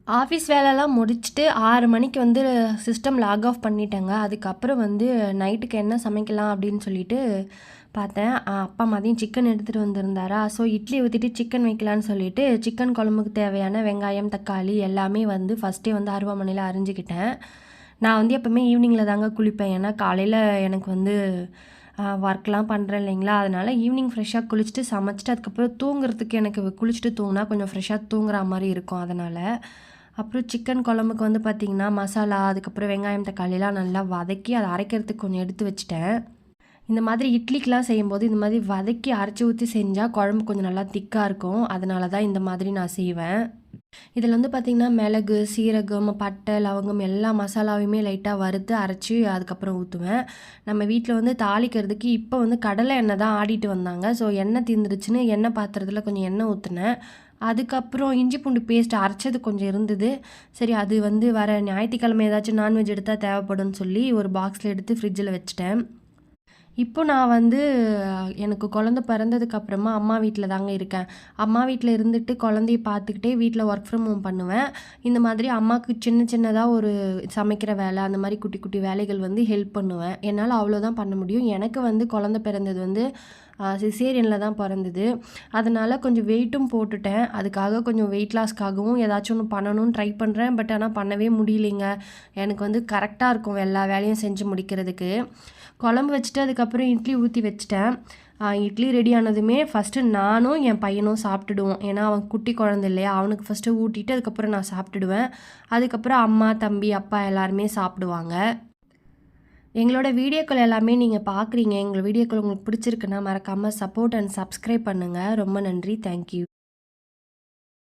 Office வேலைலாம் முடிச்சுட்டு 6 மணிக்கு வந்து சிஸ்டம் லாக் ஆஃப் பண்ணிட்டேங்க. அதுக்கப்புறம் வந்து நைட்டுக்கு என்ன சமைக்கலாம் அப்படின்னு சொல்லிட்டு பார்த்தேன். அப்பா மதியம் சிக்கன் எடுத்துகிட்டு வந்திருந்தாரா, ஸோ இட்லி ஊற்றிட்டு சிக்கன் வைக்கலான்னு சொல்லிட்டு சிக்கன் குழம்புக்கு தேவையான வெங்காயம், தக்காளி எல்லாமே வந்து ஃபஸ்ட்டே வந்து அருவாமனையில் அரிஞ்சிக்கிட்டேன். நான் வந்து எப்போவுமே ஈவினிங்கில் தாங்க குளிப்பேன். ஏன்னா காலையில் எனக்கு வந்து ஒர்க்லாம் பண்ணுறேன் இல்லைங்களா, அதனால் ஈவினிங் ஃப்ரெஷ்ஷாக குளிச்சுட்டு சமைச்சிட்டு அதுக்கப்புறம் தூங்குறதுக்கு எனக்கு குளிச்சுட்டு தூங்கினா கொஞ்சம் ஃப்ரெஷ்ஷாக தூங்குற மாதிரி இருக்கும். அதனால் அப்புறம் சிக்கன் குழம்புக்கு வந்து பார்த்திங்கன்னா மசாலா, அதுக்கப்புறம் வெங்காயம் தக்காளிலாம் நல்லா வதக்கி அதை அரைக்கிறதுக்கு கொஞ்சம் எடுத்து வச்சுட்டேன். இந்த மாதிரி இட்லிக்கெலாம் செய்யும்போது இந்த மாதிரி வதக்கி அரைச்சி ஊற்றி செஞ்சால் குழம்பு கொஞ்சம் நல்லா திக்காக இருக்கும். அதனால தான் இந்த மாதிரி நான் செய்வேன். இதில் வந்து பார்த்திங்கன்னா மிளகு, சீரகம், பட்டை, லவங்கம் எல்லா மசாலாவையுமே லைட்டாக வறுத்து அரைச்சி அதுக்கப்புறம் ஊற்றுவேன். நம்ம வீட்டில் வந்து தாளிக்கிறதுக்கு இப்போ வந்து கடலை எண்ணெய் தான் ஆடிட்டு வந்தாங்க. ஸோ எண்ணெய் தீர்ந்துருச்சுன்னு எண்ணெய் பாத்திரத்தில் கொஞ்சம் எண்ணெய் ஊற்றினேன். அதுக்கப்புறம் இஞ்சி பூண்டு பேஸ்ட் அரைச்சது கொஞ்சம் இருந்தது. சரி அது வந்து வர ஞாயிற்றுக்கிழமை ஏதாச்சும் நான்வெஜ் எடுத்தால் தேவைப்படும்னு சொல்லி ஒரு பாக்ஸில் எடுத்து ஃப்ரிட்ஜில் வச்சுட்டேன். இப்போ நான் வந்து எனக்கு குழந்த பிறந்ததுக்கப்புறமா அம்மா வீட்டில் தாங்க இருக்கேன். அம்மா வீட்டில் இருந்துட்டு குழந்தைய பார்த்துக்கிட்டே வீட்டில் ஒர்க் ஃப்ரம் ஹோம் பண்ணுவேன். இந்த மாதிரி அம்மாவுக்கு சின்ன சின்னதாக ஒரு சமைக்கிற வேலை, அந்த மாதிரி குட்டி குட்டி வேலைகள் வந்து ஹெல்ப் பண்ணுவேன். என்னால் அவ்வளோதான் பண்ண முடியும். எனக்கு வந்து குழந்த பிறந்தது வந்து சிசேரியனில் தான் பிறந்தது. அதனால் கொஞ்சம் வெயிட்டும் போட்டுட்டேன். அதுக்காக கொஞ்சம் வெயிட் லாஸ்க்காகவும் ஏதாச்சும் ஒன்று பண்ணணும்னு ட்ரை பண்ணுறேன். பட் ஆனால் பண்ணவே முடியலைங்க. எனக்கு வந்து கரெக்டாக இருக்கும் எல்லா வேலையும் செஞ்சு முடிக்கிறதுக்கு. குழம்பு வச்சுட்டு அதுக்கப்புறம் இட்லி ஊற்றி வச்சுட்டேன். இட்லி ரெடி ஆனதுமே ஃபஸ்ட்டு நானும் என் பையனும் சாப்பிட்டுடுவோம். ஏன்னா அவன் குட்டி குழந்தை இல்லையா, அவனுக்கு ஃபஸ்ட்டு ஊட்டிட்டு அதுக்கப்புறம் நான் சாப்பிட்டுடுவேன். அதுக்கப்புறம் அம்மா, தம்பி, அப்பா எல்லாருமே சாப்பிடுவாங்க. எங்களோட வீடியோக்கள் எல்லாமே நீங்கள் பார்க்குறீங்க. எங்கள் வீடியோக்கள் உங்களுக்கு பிடிச்சிருக்குன்னா மறக்காமல் சப்போர்ட் அண்ட் சப்ஸ்கிரைப் பண்ணுங்கள். ரொம்ப நன்றி. தேங்க்யூ.